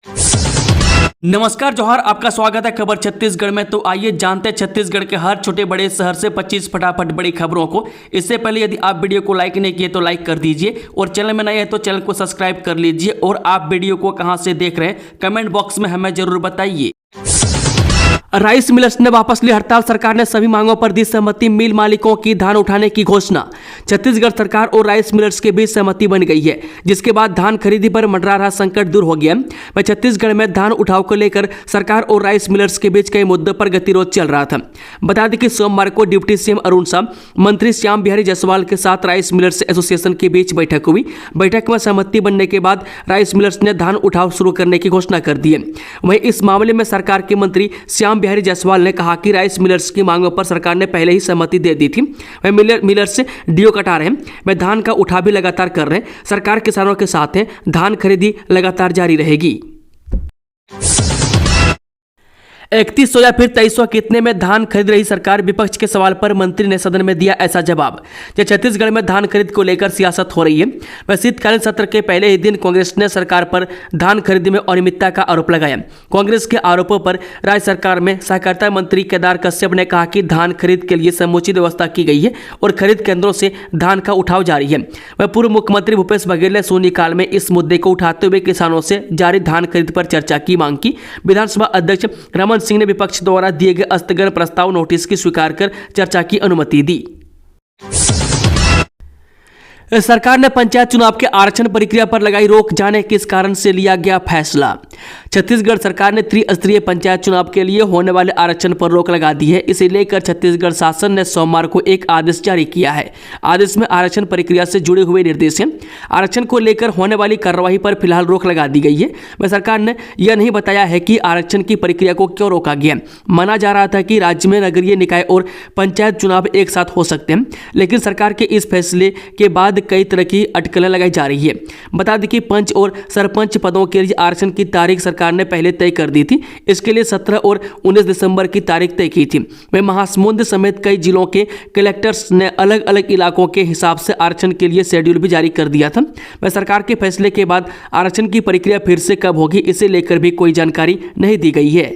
नमस्कार जोहार, आपका स्वागत है खबर छत्तीसगढ़ में। तो आइए जानते हैं छत्तीसगढ़ के हर छोटे बड़े शहर से 25 फटाफट बड़ी खबरों को। इससे पहले यदि आप वीडियो को लाइक नहीं किए तो लाइक कर दीजिए और चैनल में नए हैं तो चैनल को सब्सक्राइब कर लीजिए। और आप वीडियो को कहां से देख रहे हैं कमेंट बॉक्स में हमें जरूर बताइए। राइस मिलर्स ने वापस ली हड़ताल, सरकार ने सभी मांगों पर दी सहमति, मिल मालिकों की धान उठाने की घोषणा। छत्तीसगढ़ सरकार और राइस मिलर्स के बीच सहमति बन गई है, जिसके बाद धान खरीदी पर मंडरा रहा संकट दूर हो गया। वह छत्तीसगढ़ में धान उठाव को लेकर सरकार और राइस मिलर्स के बीच कई मुद्दों पर गतिरोध चल रहा था। बता दें कि सोमवार को डिप्टी सीएम अरुण साह, मंत्री श्याम बिहारी जायसवाल के साथ राइस मिलर्स एसोसिएशन के बीच बैठक हुई। बैठक में सहमति बनने के बाद राइस मिलर्स ने धान उठाव शुरू करने की घोषणा कर दी है। वहीं इस मामले में सरकार के मंत्री श्याम बिहारी जायसवाल ने कहा कि राइस मिलर्स की मांगों पर सरकार ने पहले ही सहमति दे दी थी। वह मिलर्स से डीओ कटा रहे हैं, वह धान का उठाव भी लगातार कर रहे हैं। सरकार किसानों के साथ है, धान खरीदी लगातार जारी रहेगी। 3100 या फिर 2300 कितने में धान खरीद रही सरकार, विपक्ष के सवाल पर मंत्री ने सदन में दिया ऐसा जवाब। जब छत्तीसगढ़ में धान खरीद को लेकर सियासत हो रही है, वह शीतकालीन सत्र के पहले ही दिन कांग्रेस ने सरकार पर धान खरीदी में अनियमितता का आरोप लगाया। कांग्रेस के आरोपों पर राज्य सरकार में सहकारिता मंत्री केदार कश्यप ने कहा कि धान खरीद के लिए समुचित व्यवस्था की गई है और खरीद केंद्रों से धान का उठाव जारी है। वह पूर्व मुख्यमंत्री भूपेश बघेल ने शून्यकाल में इस मुद्दे को उठाते हुए किसानों से जारी धान खरीद पर चर्चा की मांग की। विधानसभा अध्यक्ष रमन सिंह ने विपक्ष द्वारा दिए गए स्थगन प्रस्ताव नोटिस की स्वीकार कर चर्चा की अनुमति दी। सरकार ने पंचायत चुनाव के आरक्षण प्रक्रिया पर लगाई रोक, जाने किस कारण से लिया गया फैसला। छत्तीसगढ़ सरकार ने त्रिस्तरीय पंचायत चुनाव के लिए होने वाले आरक्षण पर रोक लगा दी है। इसे लेकर छत्तीसगढ़ शासन ने सोमवार को एक आदेश जारी किया है। आदेश में आरक्षण प्रक्रिया से जुड़े हुए निर्देश हैं। आरक्षण को लेकर होने वाली कार्रवाई पर फिलहाल रोक लगा दी गई है। वह सरकार ने यह नहीं बताया है कि आरक्षण की प्रक्रिया को क्यों रोका गया। माना जा रहा था कि राज्य में नगरीय निकाय और पंचायत चुनाव एक साथ हो सकते हैं, लेकिन सरकार के इस फैसले के बाद कई तरह की अटकलें लगाई जा रही है। बता दें कि पंच और सरपंच पदों के लिए आरक्षण की तारीख सरकार ने पहले तय कर दी थी। इसके लिए 17 और 19 दिसंबर की तारीख तय की थी। वह महासमुंद समेत कई जिलों के कलेक्टर्स ने अलग अलग इलाकों के हिसाब से आरक्षण के लिए शेड्यूल भी जारी कर दिया था। वह सरकार के फैसले के बाद आरक्षण की प्रक्रिया फिर से कब होगी, इसे लेकर भी कोई जानकारी नहीं दी गई है।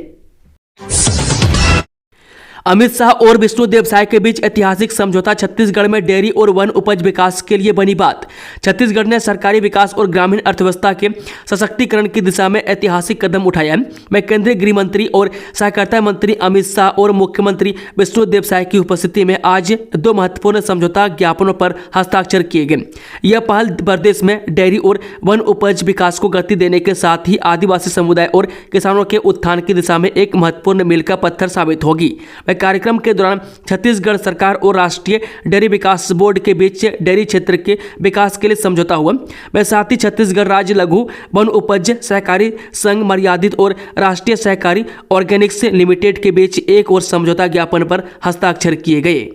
अमित शाह और विष्णुदेव साय के बीच ऐतिहासिक समझौता, छत्तीसगढ़ में डेयरी और वन उपज विकास के लिए बनी बात। छत्तीसगढ़ ने सरकारी विकास और ग्रामीण अर्थव्यवस्था के सशक्तिकरण की दिशा में ऐतिहासिक कदम उठाया है। मैं केंद्रीय गृह मंत्री और सहकारिता मंत्री अमित शाह और मुख्यमंत्री विष्णुदेव साय की उपस्थिति में आज 2 महत्वपूर्ण समझौता ज्ञापनों पर हस्ताक्षर किए गए। यह पहल प्रदेश में डेयरी और वन उपज विकास को गति देने के साथ ही आदिवासी समुदाय और किसानों के उत्थान की दिशा में एक महत्वपूर्ण मील का पत्थर साबित होगी। कार्यक्रम के दौरान छत्तीसगढ़ सरकार और राष्ट्रीय डेयरी विकास बोर्ड के बीच डेयरी क्षेत्र के विकास के लिए समझौता हुआ। वह साथ ही छत्तीसगढ़ राज्य लघु वन उपज सहकारी संघ मर्यादित और राष्ट्रीय सहकारी ऑर्गेनिक्स लिमिटेड के बीच एक और समझौता ज्ञापन पर हस्ताक्षर किए गए।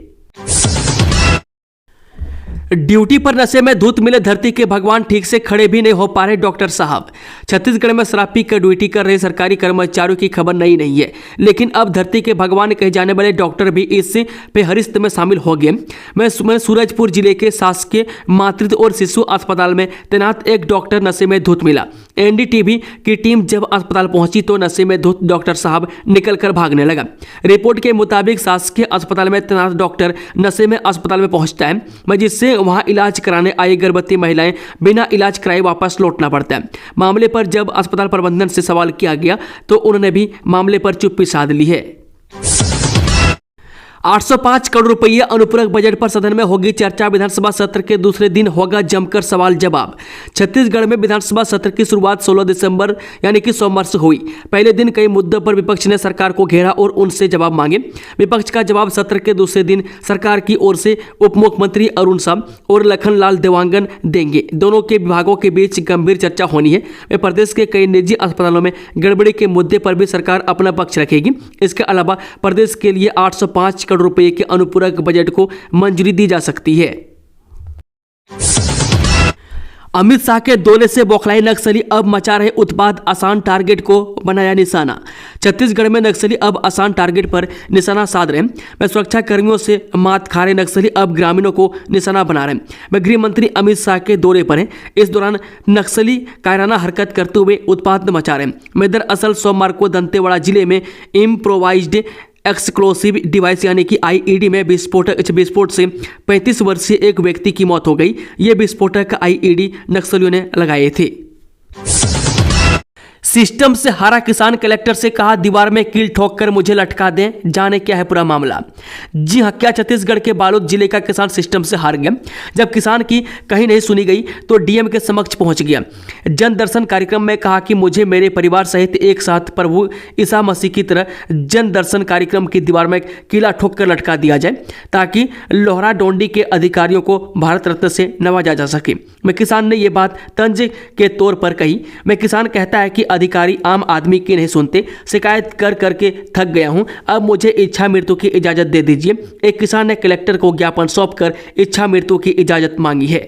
ड्यूटी पर नशे में धुत मिले धरती के भगवान, ठीक से खड़े भी नहीं हो पा रहे डॉक्टर साहब। छत्तीसगढ़ में शराब पीकर ड्यूटी कर रहे सरकारी कर्मचारियों की खबर नई नहीं है, लेकिन अब धरती के भगवान कहे जाने वाले डॉक्टर भी इस फेहरिस्त में शामिल हो गए। मैं सूरजपुर जिले के शासकीय मातृत्व और शिशु अस्पताल में तैनात एक डॉक्टर नशे में धुत मिला। एनडीटीवी की टीम जब अस्पताल पहुंची तो नशे में धुत डॉक्टर साहब निकलकर भागने लगा। रिपोर्ट के मुताबिक शासकीय अस्पताल में तैनात डॉक्टर नशे में अस्पताल में पहुंचता है, जिससे वहां इलाज कराने आई गर्भवती महिलाएं बिना इलाज कराए वापस लौटना पड़ता है। मामले पर जब अस्पताल प्रबंधन से सवाल किया गया तो उन्होंने भी मामले पर चुप्पी साध ली है। 805 करोड़ रुपये अनुपूरक बजट पर सदन में होगी चर्चा, विधानसभा सत्र के दूसरे दिन होगा जमकर सवाल जवाब। छत्तीसगढ़ में विधानसभा सत्र की शुरुआत 16 दिसंबर यानी कि सोमवार से हुई। पहले दिन कई मुद्दों पर विपक्ष ने सरकार को घेरा और उनसे जवाब मांगे। विपक्ष का जवाब सत्र के दूसरे दिन सरकार की ओर से उप मुख्यमंत्री अरुण साह और लखनलाल देवांगन देंगे। दोनों के विभागों के बीच गंभीर चर्चा होनी है। प्रदेश के कई निजी अस्पतालों में गड़बड़ी के मुद्दे पर भी सरकार अपना पक्ष रखेगी। इसके अलावा प्रदेश के लिए 805 करोड़ रुपए के अनुपूरक बजट को मंजूरी दी जा सकती है। अमित शाह के दौरे से बौखलाए नक्सली, अब मचा रहे उत्पात, आसान टारगेट को बनाया निशाना। छत्तीसगढ़ में नक्सली अब आसान टारगेट पर निशाना साध रहे हैं। मैं सुरक्षा कर्मियों से मात खा रहे नक्सली अब ग्रामीणों को निशाना बना रहे हैं। मैं गृह मंत्री अमित शाह के दौरे पर हैं। इस दौरान नक्सली कायराना हरकत करते हुए उत्पात मचा रहे हैं। मैं दरअसल सोमवार को दंतेवाड़ा जिले में इम्प्रोवाइज्ड एक्सप्लोसिव डिवाइस यानी कि आईईडी में विस्फोट से 35 वर्षीय एक व्यक्ति की मौत हो गई। ये विस्फोटक आईईडी नक्सलियों ने लगाए थे। सिस्टम से हारा किसान कलेक्टर से कहा दीवार में कील ठोक कर मुझे लटका दें, जाने क्या है पूरा मामला। जी हां, क्या छत्तीसगढ़ के बालोद जिले का किसान सिस्टम से हार गया। जब किसान की कहीं नहीं सुनी गई तो डीएम के समक्ष पहुंच गया। जन दर्शन कार्यक्रम में कहा कि मुझे मेरे परिवार सहित एक साथ प्रभु ईसा मसीह की तरह जन दर्शन कार्यक्रम की दीवार में कीला ठोक कर लटका दिया जाए ताकि लोहरा डोंडी के अधिकारियों को भारत रत्न से नवाजा जा सके। मैं किसान ने यह बात तंज के तौर पर कही। मैं किसान कहता है कि अधिकारी आम आदमी की नहीं सुनते, शिकायत कर करके थक गया हूं, अब मुझे इच्छा मृत्यु की इजाजत दे दीजिए। एक किसान ने कलेक्टर को ज्ञापन सौंपकर इच्छा मृत्यु की इजाजत मांगी है।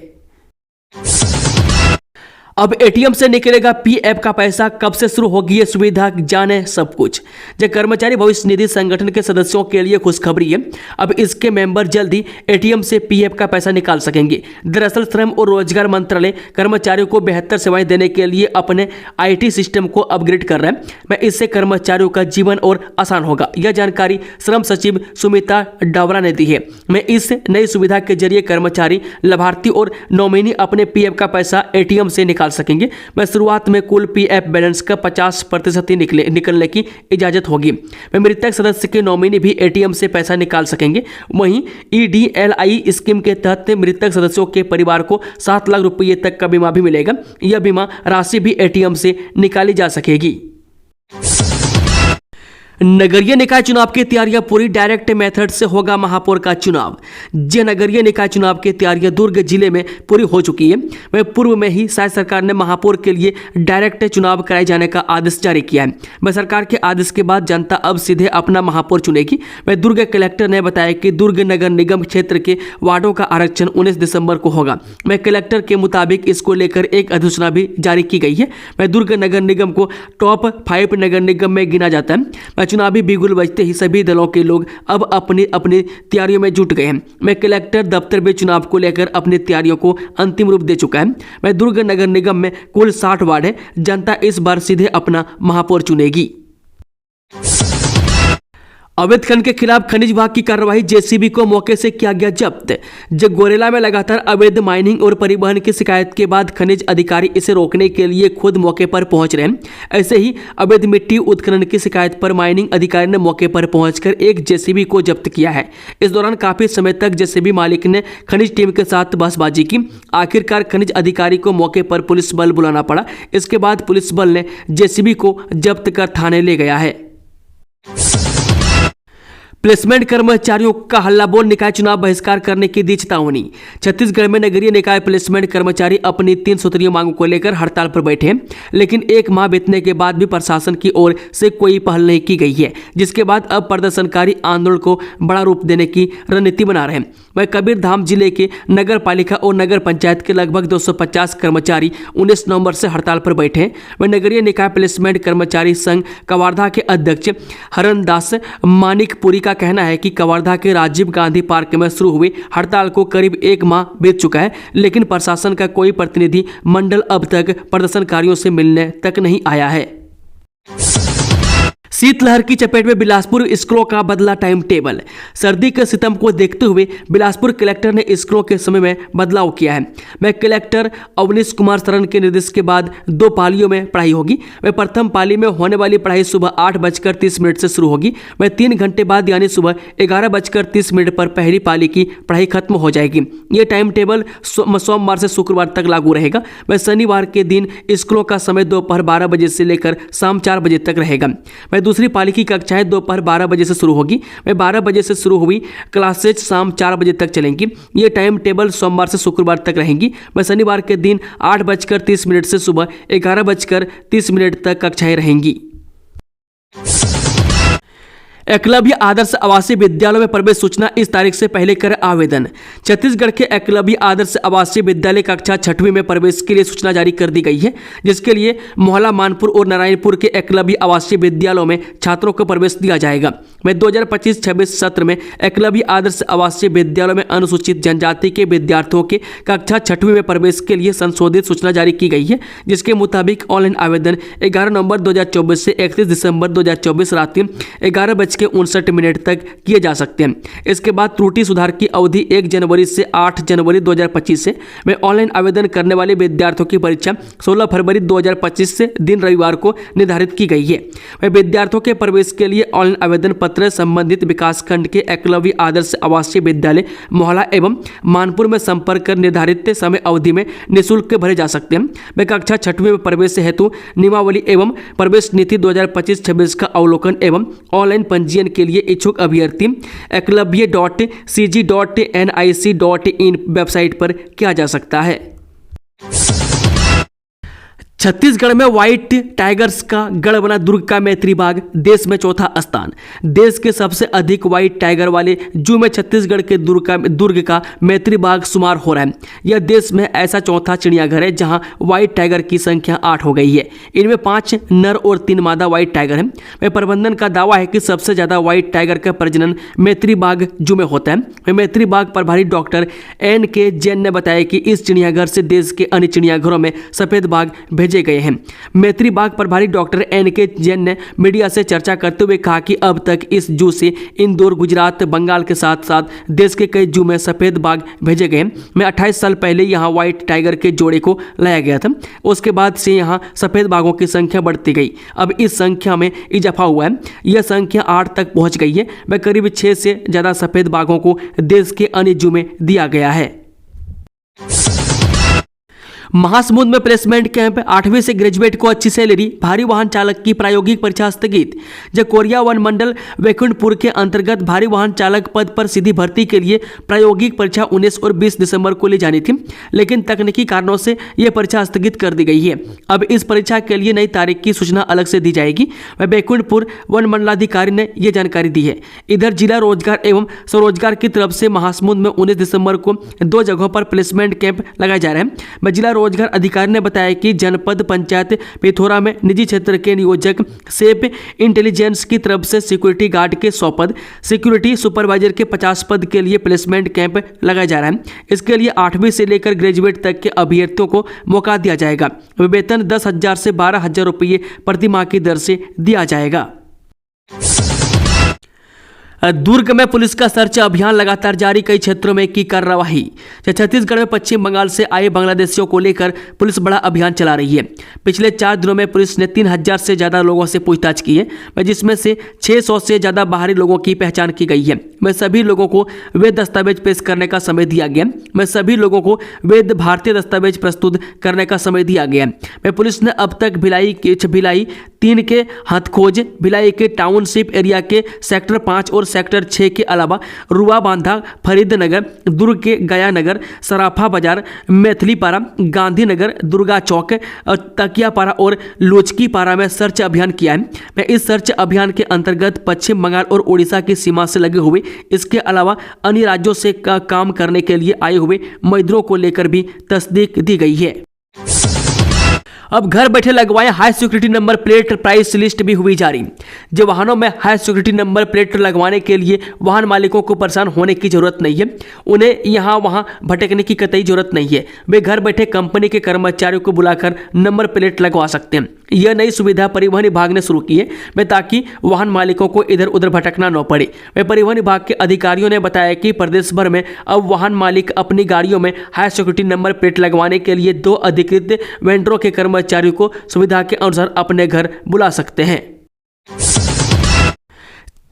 अब एटीएम से निकलेगा पीएफ का पैसा, कब से शुरू होगी ये सुविधा, जाने सब कुछ। जो कर्मचारी भविष्य निधि संगठन के सदस्यों के लिए खुशखबरी है। अब इसके मेंबर जल्द ही एटीएम से पीएफ का पैसा निकाल सकेंगे। दरअसल श्रम और रोजगार मंत्रालय कर्मचारियों को बेहतर सेवाएं देने के लिए अपने आईटी सिस्टम को अपग्रेड कर रहा है। मैं इससे कर्मचारियों का जीवन और आसान होगा। यह जानकारी श्रम सचिव सुमिता डावरा ने दी है। मैं इस नई सुविधा के जरिए कर्मचारी, लाभार्थी और नॉमिनी अपने पीएफ का पैसा एटीएम से निकाल सकेंगे। मैं शुरुआत में कुल पीएफ बैलेंस का 50% ही निकलने की इजाजत होगी। मैं मृतक सदस्य के नॉमिनी भी एटीएम से पैसा निकाल सकेंगे। वहीं ईडीएलआई स्कीम के तहत मृतक सदस्यों के परिवार को 7 लाख रुपये तक का बीमा भी मिलेगा। यह बीमा राशि भी एटीएम से निकाली जा सकेगी। नगरीय निकाय चुनाव की तैयारियां पूरी, डायरेक्ट मेथड से होगा महापौर का चुनाव। जे नगरीय निकाय चुनाव की तैयारियां दुर्ग जिले में पूरी हो चुकी है। वह पूर्व में ही राज्य सरकार ने महापौर के लिए डायरेक्ट चुनाव कराए जाने का आदेश जारी किया है। वह सरकार के आदेश के बाद जनता अब सीधे अपना महापौर चुनेगी। वह दुर्ग कलेक्टर ने बताया कि दुर्ग नगर निगम क्षेत्र के वार्डों का आरक्षण 19 दिसंबर को होगा। वह कलेक्टर के मुताबिक इसको लेकर एक अधिसूचना भी जारी की गई है। वह दुर्ग नगर निगम को टॉप 5 नगर निगम में गिना जाता है। चुनावी बिगुल बजते ही सभी दलों के लोग अब अपनी अपनी तैयारियों में जुट गए हैं। मैं कलेक्टर दफ्तर में चुनाव को लेकर अपनी तैयारियों को अंतिम रूप दे चुका है। मैं दुर्ग नगर निगम में कुल 60 वार्ड है। जनता इस बार सीधे अपना महापौर चुनेगी। अवैध खनन के खिलाफ खनिज विभाग की कार्रवाई, जेसीबी को मौके से किया गया जब्त। जगोरेला में लगातार अवैध माइनिंग और परिवहन की शिकायत के बाद खनिज अधिकारी इसे रोकने के लिए खुद मौके पर पहुंच रहे हैं। ऐसे ही अवैध मिट्टी उत्खनन की शिकायत पर माइनिंग अधिकारी ने मौके पर पहुंचकर एक जेसीबी को जब्त किया है। इस दौरान काफी समय तक जेसीबी मालिक ने खनिज टीम के साथ बहसबाजी की। आखिरकार खनिज अधिकारी को मौके पर पुलिस बल बुलाना पड़ा। इसके बाद पुलिस बल ने जेसीबी को जब्त कर थाने ले गया है। प्लेसमेंट कर्मचारियों का हल्ला बोल, निकाय चुनाव बहिष्कार करने की दी चेतावनी। छत्तीसगढ़ में नगरीय निकाय प्लेसमेंट कर्मचारी अपनी 3 सूत्रीय मांगों को लेकर हड़ताल पर बैठे हैं। लेकिन 1 माह बीतने के बाद भी प्रशासन की ओर से कोई पहल नहीं की गई है, जिसके बाद अब प्रदर्शनकारी आंदोलन को बड़ा रूप देने की रणनीति बना रहे हैं। वह कबीरधाम जिले के नगर पालिका और नगर पंचायत के लगभग 250 कर्मचारी 19 नवंबर से हड़ताल पर बैठे हैं। वह नगरीय निकाय प्लेसमेंट कर्मचारी संघ कवर्धा के अध्यक्ष हरनदास मानिकपुरी का कहना है कि कवर्धा के राजीव गांधी पार्क में शुरू हुई हड़ताल को करीब 1 माह बीत चुका है, लेकिन प्रशासन का कोई प्रतिनिधि मंडल अब तक प्रदर्शनकारियों से मिलने तक नहीं आया है। शीतलहर की चपेट में बिलासपुर स्कूलों का बदला टाइम टेबल। सर्दी के सितम को देखते हुए बिलासपुर कलेक्टर ने स्कूलों के समय में बदलाव किया है। वह कलेक्टर अवनीश कुमार शरण के निर्देश के बाद 2 पालियों में पढ़ाई होगी। वह प्रथम पाली में होने वाली पढ़ाई सुबह 8:30 से शुरू होगी। वह 3 घंटे बाद यानी सुबह 11:30 पर पहली पाली की पढ़ाई खत्म हो जाएगी। ये टाइम टेबल सोमवार से शुक्रवार तक लागू रहेगा। वह शनिवार के दिन स्कूलों का समय दोपहर 12 बजे से लेकर शाम 4 बजे तक रहेगा। वह दूसरी पाली की कक्षाएं दोपहर 12 बजे से शुरू होगी। वह 12 बजे से शुरू हुई क्लासेज शाम 4 बजे तक चलेंगी। ये टाइम टेबल सोमवार से शुक्रवार तक रहेंगी। वह शनिवार के दिन 8:30 से सुबह 11:30 तक कक्षाएं रहेंगी। एकलव्य आदर्श आवासीय विद्यालयों में प्रवेश सूचना इस तारीख से पहले करें आवेदन। छत्तीसगढ़ के एकलव्य आदर्श आवासीय विद्यालय कक्षा 6वीं में प्रवेश के लिए सूचना जारी कर दी गई है, जिसके लिए मोहला, मानपुर और नारायणपुर के एकलव्य आवासीय विद्यालयों में छात्रों को प्रवेश दिया जाएगा। में 2025-26 सत्र में एकलव्य आदर्श आवासीय विद्यालयों में अनुसूचित जनजाति के विद्यार्थियों के कक्षा 6वीं में प्रवेश के लिए संशोधित सूचना जारी की गई है, जिसके मुताबिक ऑनलाइन आवेदन 11 नवंबर 2024 से 31 दिसंबर 2024 रात 11:59 तक किए जा सकते हैं। इसके बाद त्रुटि सुधार की अवधि 1 जनवरी से 8 जनवरी 2025 से में ऑनलाइन आवेदन करने वाले विद्यार्थियों की परीक्षा 16 फरवरी 2025 से दिन रविवार को निर्धारित की गई है। वह विद्यार्थियों के प्रवेश के लिए ऑनलाइन आवेदन पत्र संबंधित विकासखंड के एकलव्य आदर्श आवासीय विद्यालय मोहला एवं मानपुर में संपर्क कर निर्धारित समय अवधि में निःशुल्क भरे जा सकते हैं। वे कक्षा 6वीं में प्रवेश हेतु नियमावली एवं प्रवेश नीति 2025-26 का अवलोकन एवं ऑनलाइन पंजीयन के लिए इच्छुक अभ्यर्थी eklavya.cg.nic.in वेबसाइट पर किया जा सकता है। छत्तीसगढ़ में व्हाइट टाइगर्स का गढ़ बना दुर्ग का मैत्री बाग, देश में चौथा स्थान। देश के सबसे अधिक व्हाइट टाइगर वाले जू में छत्तीसगढ़ के दुर्ग का मैत्री बाग शुमार हो रहा है। यह देश में ऐसा चौथा चिड़ियाघर है जहां व्हाइट टाइगर की संख्या 8 हो गई है। इनमें 5 नर और 3 मादा व्हाइट टाइगर हैं। वह प्रबंधन का दावा है कि सबसे ज्यादा व्हाइट टाइगर का प्रजनन मैत्री बाग जू में होता है। मैत्री बाग प्रभारी डॉक्टर NK जैन ने बताया कि इस चिड़ियाघर से देश के अन्य चिड़ियाघरों में सफेद बाघ भेजे गए हैं। मैत्री बाग प्रभारी डॉक्टर NK जैन ने मीडिया से चर्चा करते हुए कहा कि अब तक इस जू से इंदौर, गुजरात, बंगाल के साथ साथ देश के कई जू में सफेद बाघ भेजे गए हैं। में 28 साल पहले यहां व्हाइट टाइगर के जोड़े को लाया गया था। उसके बाद से यहां सफेद बाघों की संख्या बढ़ती गई। अब इस संख्या में इजाफा हुआ है। यह संख्या 8 तक पहुंच गई है। वह करीब 6 से ज्यादा सफेद बाघों को देश के अन्य जू में दिया गया है। महासमुंद में प्लेसमेंट कैंप, 8वीं से ग्रेजुएट को अच्छी सैलरी, भारी वाहन चालक की प्रायोगिक परीक्षा स्थगित। जकोरिया वन मंडल वैकुंठपुर के अंतर्गत भारी वाहन चालक पद पर सीधी भर्ती के लिए प्रायोगिक परीक्षा 19 और 20 दिसंबर को ली जानी थी, लेकिन तकनीकी कारणों से यह परीक्षा स्थगित कर दी गई है। अब इस परीक्षा के लिए नई तारीख की सूचना अलग से दी जाएगी। वह वैकुंठपुर वन मंडलाधिकारी ने यह जानकारी दी है। इधर जिला रोजगार एवं स्वरोजगार की तरफ से महासमुंद में 19 दिसंबर को 2 जगहों पर प्लेसमेंट कैंप लगाए जा रहे हैं। जिला रोजगार अधिकारी ने बताया कि जनपद पंचायत पिथौरा में निजी क्षेत्र के नियोजक सेप इंटेलिजेंस की तरफ से सिक्योरिटी गार्ड के 100 पद, सिक्योरिटी सुपरवाइजर के 50 पद के लिए प्लेसमेंट कैंप लगाया जा रहा है। इसके लिए 8वीं से लेकर ग्रेजुएट तक के अभ्यर्थियों को मौका दिया जाएगा। वेतन 10,000 से 12,000 रुपये प्रति माह की दर से दिया जाएगा। दुर्ग में पुलिस का सर्च अभियान लगातार जारी, कई क्षेत्रों में की कार्रवाई। छत्तीसगढ़ में पश्चिम बंगाल से आए बांग्लादेशियों को लेकर पुलिस बड़ा अभियान चला रही है। पिछले 4 दिनों में पुलिस ने 3,000 से ज्यादा लोगों से पूछताछ की है, जिसमें से 600 से ज्यादा बाहरी लोगों की पहचान की गई है। मैं सभी लोगों को वैध दस्तावेज पेश करने का समय दिया गया। मैं सभी लोगों को वैध भारतीय दस्तावेज प्रस्तुत करने का समय दिया गया। मैं पुलिस ने अब तक भिलाई 3 के हथखोज, भिलाई के टाउनशिप एरिया के सेक्टर 5 और सेक्टर 6 के अलावा रुआ बांधा, फरीदनगर, दुर्ग के गया नगर, सराफा बाजार, मैथिलीपारा, गांधीनगर, दुर्गा चौक, तकियापारा और लोचकीपारा में सर्च अभियान किया है। मैं इस सर्च अभियान के अंतर्गत पश्चिम बंगाल और उड़ीसा की सीमा से लगे हुए, इसके अलावा अन्य राज्यों से काम करने के लिए आए हुए मजदूरों को लेकर भी तस्दीक दी गई है। अब घर बैठे लगवाएं high security number plate, price list भी हुई जारी। जो वाहनों में हाई सिक्योरिटी नंबर प्लेट लगवाने के लिए वाहन मालिकों को परेशान होने की जरूरत नहीं है। उन्हें यहाँ वहाँ भटकने की कतई जरूरत नहीं है। वे घर बैठे कंपनी के कर्मचारियों को बुलाकर नंबर प्लेट लगवा सकते हैं। यह नई सुविधा परिवहन विभाग ने शुरू की है, ताकि वाहन मालिकों को इधर उधर भटकना न पड़े। परिवहन विभाग के अधिकारियों ने बताया कि प्रदेश भर में अब वाहन मालिक अपनी गाड़ियों में हाई सिक्योरिटी नंबर प्लेट लगवाने के लिए 2 अधिकृत वेंडरों के कर्मचारियों को सुविधा के अनुसार अपने घर बुला सकते हैं।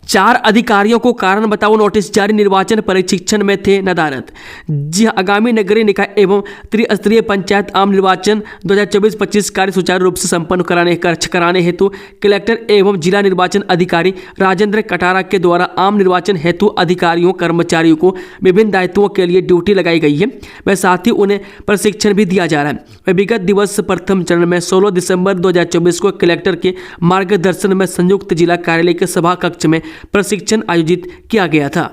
4 अधिकारियों को कारण बताओ नोटिस जारी, निर्वाचन प्रशिक्षण में थे नदारद। जी आगामी नगरीय निकाय एवं त्रिस्तरीय पंचायत आम निर्वाचन 2024-25 कार्य सुचारू रूप से संपन्न कराने हेतु कलेक्टर एवं जिला निर्वाचन अधिकारी राजेंद्र कटारा के द्वारा आम निर्वाचन हेतु अधिकारियों कर्मचारियों को विभिन्न दायित्वों के लिए ड्यूटी लगाई गई है। वह साथ ही उन्हें प्रशिक्षण भी दिया जा रहा है। वह विगत दिवस प्रथम चरण में 16 दिसंबर 2024 को कलेक्टर के मार्गदर्शन में संयुक्त जिला कार्यालय के सभा कक्ष में प्रशिक्षण आयोजित किया गया था।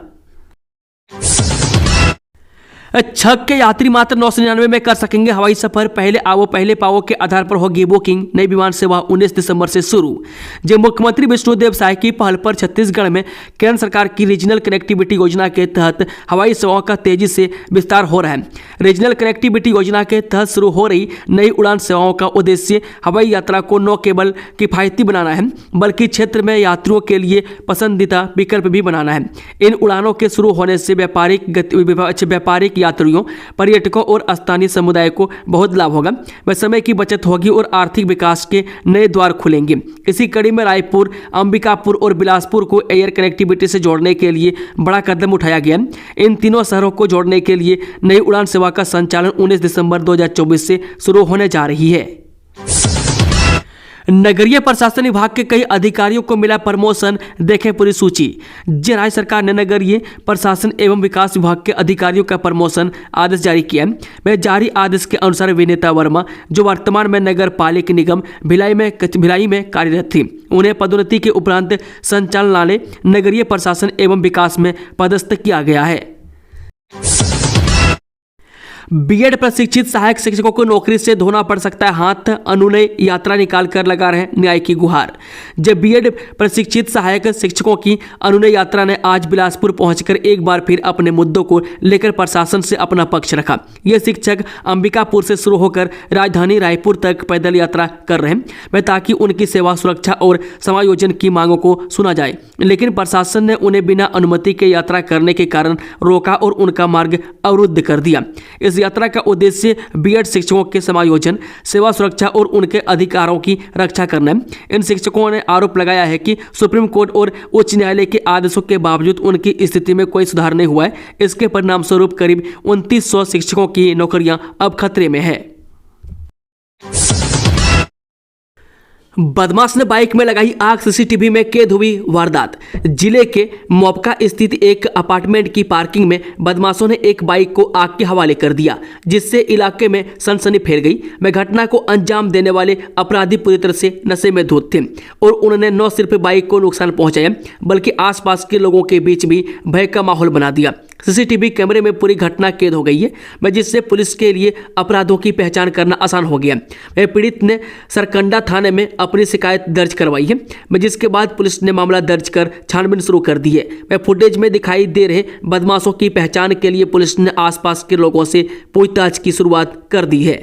छक के यात्री मात्र 999 में कर सकेंगे हवाई सफर। पहले आओ पहले पाओ के आधार पर होगी बुकिंग। नई विमान सेवा 19 दिसंबर से शुरू। जब मुख्यमंत्री विष्णुदेव साय की पहल पर छत्तीसगढ़ में केंद्र सरकार की रीजनल कनेक्टिविटी योजना के तहत हवाई सेवाओं का तेजी से विस्तार हो रहा है। रीजनल कनेक्टिविटी योजना के तहत शुरू हो रही नई उड़ान सेवाओं का उद्देश्य हवाई यात्रा को न केवल किफायती बनाना है, बल्कि क्षेत्र में यात्रियों के लिए पसंदीदा विकल्प भी बनाना है। इन उड़ानों के शुरू होने से व्यापारिक यात्रियों, पर्यटकों और स्थानीय समुदाय को बहुत लाभ होगा। वह समय की बचत होगी और आर्थिक विकास के नए द्वार खुलेंगे। इसी कड़ी में रायपुर, अंबिकापुर और बिलासपुर को एयर कनेक्टिविटी से जोड़ने के लिए बड़ा कदम उठाया गया। इन तीनों शहरों को जोड़ने के लिए नई उड़ान सेवा का संचालन 19 दिसंबर 2024 से शुरू होने जा रही है। नगरीय प्रशासन विभाग के कई अधिकारियों को मिला प्रमोशन, देखें पूरी सूची। राज्य सरकार ने नगरीय प्रशासन एवं विकास विभाग के अधिकारियों का प्रमोशन आदेश जारी किया है। वह जारी आदेश के अनुसार विनीता वर्मा, जो वर्तमान में नगर पालिक निगम भिलाई में कार्यरत थी, उन्हें पदोन्नति के उपरांत संचालनालय नगरीय प्रशासन एवं विकास में पदस्थ किया गया है। बीएड प्रशिक्षित सहायक शिक्षकों को नौकरी से धोना पड़ सकता है हाथ। अनुनय यात्रा निकालकर लगा रहे न्याय की गुहार। जब बीएड प्रशिक्षित सहायक शिक्षकों की अनुनय यात्रा ने आज बिलासपुर पहुंचकर एक बार फिर अपने मुद्दों को लेकर प्रशासन से अपना पक्ष रखा। ये शिक्षक अंबिकापुर से शुरू होकर राजधानी रायपुर तक पैदल यात्रा कर रहे हैं ताकि उनकी सेवा, सुरक्षा और समायोजन की मांगों को सुना जाए, लेकिन प्रशासन ने उन्हें बिना अनुमति के यात्रा करने के कारण रोका और उनका मार्ग अवरुद्ध कर दिया। इस यात्रा का उद्देश्य बीएड शिक्षकों के समायोजन, सेवा, सुरक्षा और उनके अधिकारों की रक्षा करना है। इन शिक्षकों ने आरोप लगाया है कि सुप्रीम कोर्ट और उच्च न्यायालय के आदेशों के बावजूद उनकी स्थिति में कोई सुधार नहीं हुआ है। इसके परिणाम स्वरूप करीब 2900 शिक्षकों की नौकरियां अब खतरे में है। बदमाश ने बाइक में लगाई आग, सीसीटीवी में कैद हुई वारदात। जिले के मोपका स्थित एक अपार्टमेंट की पार्किंग में बदमाशों ने एक बाइक को आग के हवाले कर दिया, जिससे इलाके में सनसनी फैल गई। वह घटना को अंजाम देने वाले अपराधी पूरी तरह से नशे में धुत थे और उन्होंने न सिर्फ बाइक को नुकसान पहुंचाया, बल्कि आसपास के लोगों के बीच भी भय का माहौल बना दिया। सीसीटीवी कैमरे में पूरी घटना कैद हो गई है, जिससे पुलिस के लिए अपराधों की पहचान करना आसान हो गया। वह पीड़ित ने सरकंडा थाने में अपनी शिकायत दर्ज करवाई है, जिसके बाद पुलिस ने मामला दर्ज कर छानबीन शुरू कर दी है। वह फुटेज में दिखाई दे रहे बदमाशों की पहचान के लिए पुलिस ने आसपास के लोगों से पूछताछ की शुरुआत कर दी है।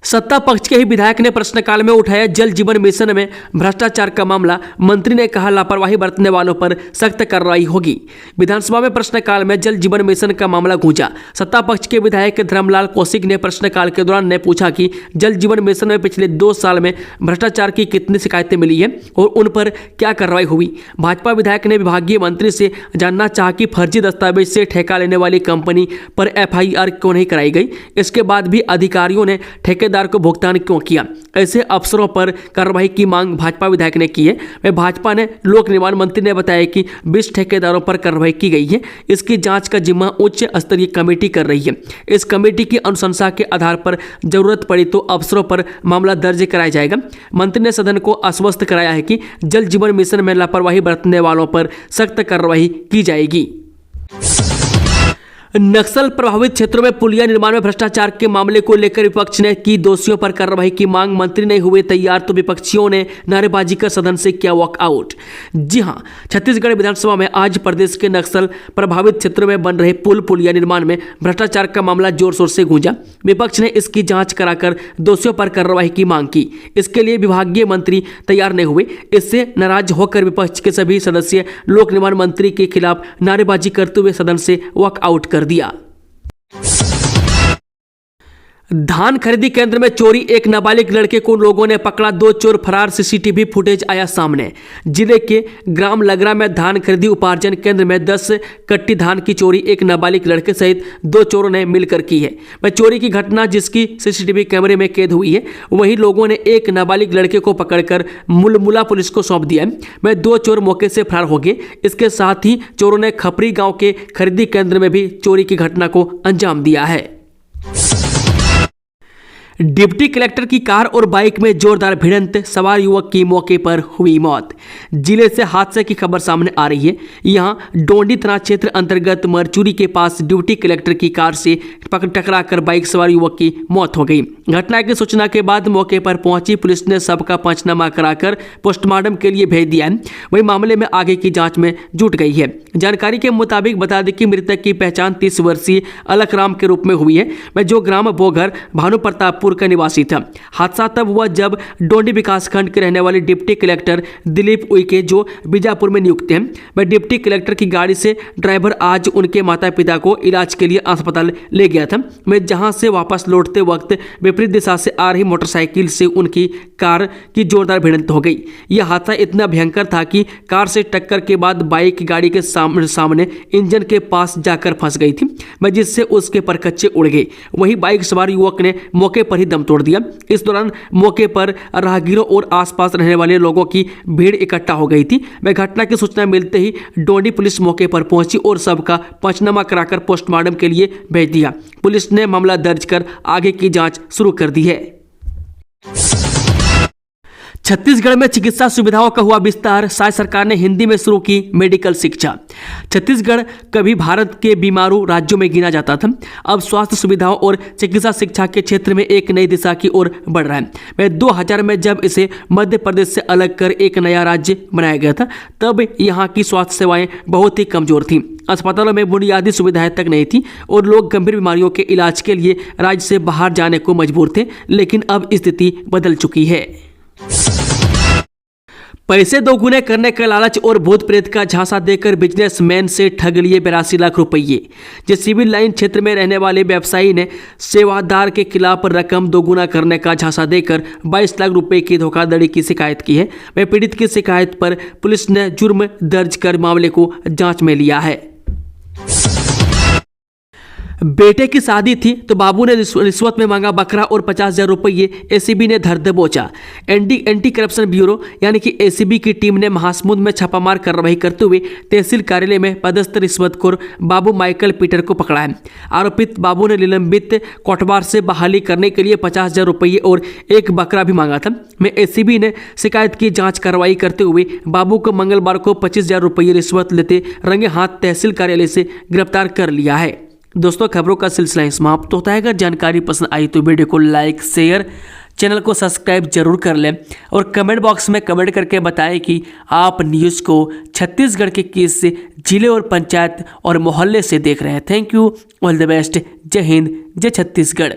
सत्ता पक्ष के ही विधायक ने प्रश्नकाल में उठाया जल जीवन मिशन में भ्रष्टाचार का मामला। मंत्री ने कहा लापरवाही बरतने वालों पर सख्त कार्रवाई होगी। विधानसभा में प्रश्नकाल में जल जीवन मिशन का मामला गूंजा। सत्ता पक्ष के विधायक धर्मलाल कौशिक ने प्रश्नकाल के दौरान पूछा कि जल जीवन मिशन में पिछले 2 साल में भ्रष्टाचार की कितनी शिकायतें मिली है और उन पर क्या कार्रवाई हुई। भाजपा विधायक ने विभागीय मंत्री से जानना चाहा कि फर्जी दस्तावेज से ठेका लेने वाली कंपनी पर FIR क्यों नहीं कराई गई। इसके बाद भी अधिकारियों ने ठेकेदार को भुगतान क्यों किया। ऐसे अफसरों पर कार्रवाई की मांग भाजपा विधायक ने की है। वह भाजपा ने लोक निर्माण मंत्री ने बताया कि 20 ठेकेदारों पर कार्रवाई की गई है। इसकी जांच का जिम्मा उच्च स्तरीय कमेटी कर रही है। इस कमेटी की अनुशंसा के आधार पर जरूरत पड़ी तो अफसरों पर मामला दर्ज कराया जाएगा। मंत्री ने सदन को आश्वस्त कराया है कि जल जीवन मिशन में लापरवाही बरतने वालों पर सख्त कार्रवाई की जाएगी। नक्सल प्रभावित क्षेत्रों में पुलिया निर्माण में भ्रष्टाचार के मामले को लेकर विपक्ष ने की दोषियों पर कार्रवाई की मांग। मंत्री नहीं हुए तैयार तो विपक्षियों ने नारेबाजी कर सदन से किया वॉकआउट। जी हां, छत्तीसगढ़ विधानसभा में आज प्रदेश के नक्सल प्रभावित क्षेत्रों में बन रहे पुलिया निर्माण में भ्रष्टाचार का मामला जोर शोर से गूंजा। विपक्ष ने इसकी जांच कराकर दोषियों पर कार्रवाई की मांग की। इसके लिए विभागीय मंत्री तैयार नहीं हुए। इससे नाराज होकर विपक्ष के सभी सदस्य लोक निर्माण मंत्री के खिलाफ नारेबाजी करते हुए सदन से वॉकआउट कर दिया। धान खरीदी केंद्र में चोरी, एक नाबालिग लड़के को लोगों ने पकड़ा, 2 चोर फरार, सीसीटीवी फुटेज आया सामने। जिले के ग्राम लगरा में धान खरीदी उपार्जन केंद्र में 10 कट्टी धान की चोरी एक नाबालिग लड़के सहित 2 चोरों ने मिलकर की है। वह चोरी की घटना जिसकी सीसीटीवी कैमरे में कैद हुई है। वहीं लोगों ने एक नाबालिग लड़के को पकड़कर मुलमुला पुलिस को सौंप दिया है। वह 2 चोर मौके से फरार हो गए। इसके साथ ही चोरों ने खपरी गांव के खरीदी केंद्र में भी चोरी की घटना को अंजाम दिया है। डिप्टी कलेक्टर की कार और बाइक में जोरदार भिड़ंत, सवार युवक की मौके पर हुई मौत। जिले से हादसे की खबर सामने आ रही है। यहां डोंडी थाना क्षेत्र अंतर्गत मरचूरी के पास ड्यूटी कलेक्टर की कार से टकराकर बाइक सवार युवक की मौत हो गई। घटना की सूचना के बाद मौके पर पहुंची पुलिस ने शव का पंचनामा कराकर पोस्टमार्टम के लिए भेज दिया है। वही मामले में आगे की जांच में जुट गई है। जानकारी के मुताबिक बता दें कि मृतक की पहचान 30 वर्षीय अलकराम के रूप में हुई है, वह जो ग्राम बोघर भानु प्रतापपुर का निवासी था। हादसा तब हुआ जब डोंडी विकासखंड के रहने वाले डिप्टी कलेक्टर दिलीप उइके, जो बीजापुर में नियुक्त हैं, वह डिप्टी कलेक्टर की गाड़ी से ड्राइवर आज उनके माता पिता को इलाज के लिए अस्पताल ले गया था। मैं जहां से वापस लौटते वक्त विपरीत दिशा से आ रही मोटरसाइकिल से उनकी कार की जोरदार भिड़ंत हो गई। यह हादसा इतना भयंकर था कि कार से टक्कर के बाद बाइक गाड़ी के सामने इंजन के पास जाकर फंस गई थी, जिससे उसके परकच्चे उड़ गए। वहीं बाइक सवार युवक ने मौके पर ही दम तोड़ दिया। इस दौरान मौके पर राहगीरों और आसपास रहने वाले लोगों की भीड़ इकट्ठा हो गई थी। वह घटना की सूचना मिलते ही डोंडी पुलिस मौके पर पहुंची और सबका पंचनामा कराकर पोस्टमार्टम के लिए भेज दिया। पुलिस ने मामला दर्ज कर आगे की जांच शुरू कर दी है। छत्तीसगढ़ में चिकित्सा सुविधाओं का हुआ विस्तार, राज्य सरकार ने हिंदी में शुरू की मेडिकल शिक्षा। छत्तीसगढ़ कभी भारत के बीमारू राज्यों में गिना जाता था, अब स्वास्थ्य सुविधाओं और चिकित्सा शिक्षा के क्षेत्र में एक नई दिशा की ओर बढ़ रहा है। वह 2000 में जब इसे मध्य प्रदेश से अलग कर एक नया राज्य बनाया गया था, तब यहाँ की स्वास्थ्य सेवाएं बहुत ही कमजोर थीं। अस्पतालों में बुनियादी सुविधाएं तक नहीं थी और लोग गंभीर बीमारियों के इलाज के लिए राज्य से बाहर जाने को मजबूर थे। लेकिन अब स्थिति बदल चुकी है। पैसे दोगुने करने का लालच और भूत प्रेत का झांसा देकर बिजनेसमैन से ठग लिए 82 लाख रुपये। जिस सिविल लाइन क्षेत्र में रहने वाले व्यवसायी ने सेवादार के खिलाफ रकम दोगुना करने का झांसा देकर 22 लाख रुपए की धोखाधड़ी की शिकायत की है। वह पीड़ित की शिकायत पर पुलिस ने जुर्म दर्ज कर मामले को जांच में लिया है। बेटे की शादी थी तो बाबू ने रिश्वत में मांगा बकरा और 50,000 रुपये, एसीबी ने धर दबोचा। एंटी करप्शन ब्यूरो यानी कि एसीबी की टीम ने महासमुंद में छापामार कार्रवाई करते हुए तहसील कार्यालय में पदस्थ रिश्वतखोर बाबू माइकल पीटर को पकड़ा है। आरोपित बाबू ने निलंबित कोटवार से बहाली करने के लिए 50,000 रुपये और एक बकरा भी मांगा था। में एसीबी ने शिकायत की जाँच कार्रवाई करते हुए बाबू को मंगलवार को 25,000 रुपये रिश्वत लेते रंगे हाथ तहसील कार्यालय से गिरफ्तार कर लिया है। दोस्तों, खबरों का सिलसिला समाप्त होता है। अगर जानकारी पसंद आई तो वीडियो को लाइक, शेयर, चैनल को सब्सक्राइब जरूर कर लें और कमेंट बॉक्स में कमेंट करके बताएं कि आप न्यूज़ को छत्तीसगढ़ के किस जिले और पंचायत और मोहल्ले से देख रहे हैं। Thank you, all the best. जय हिंद, जय छत्तीसगढ़।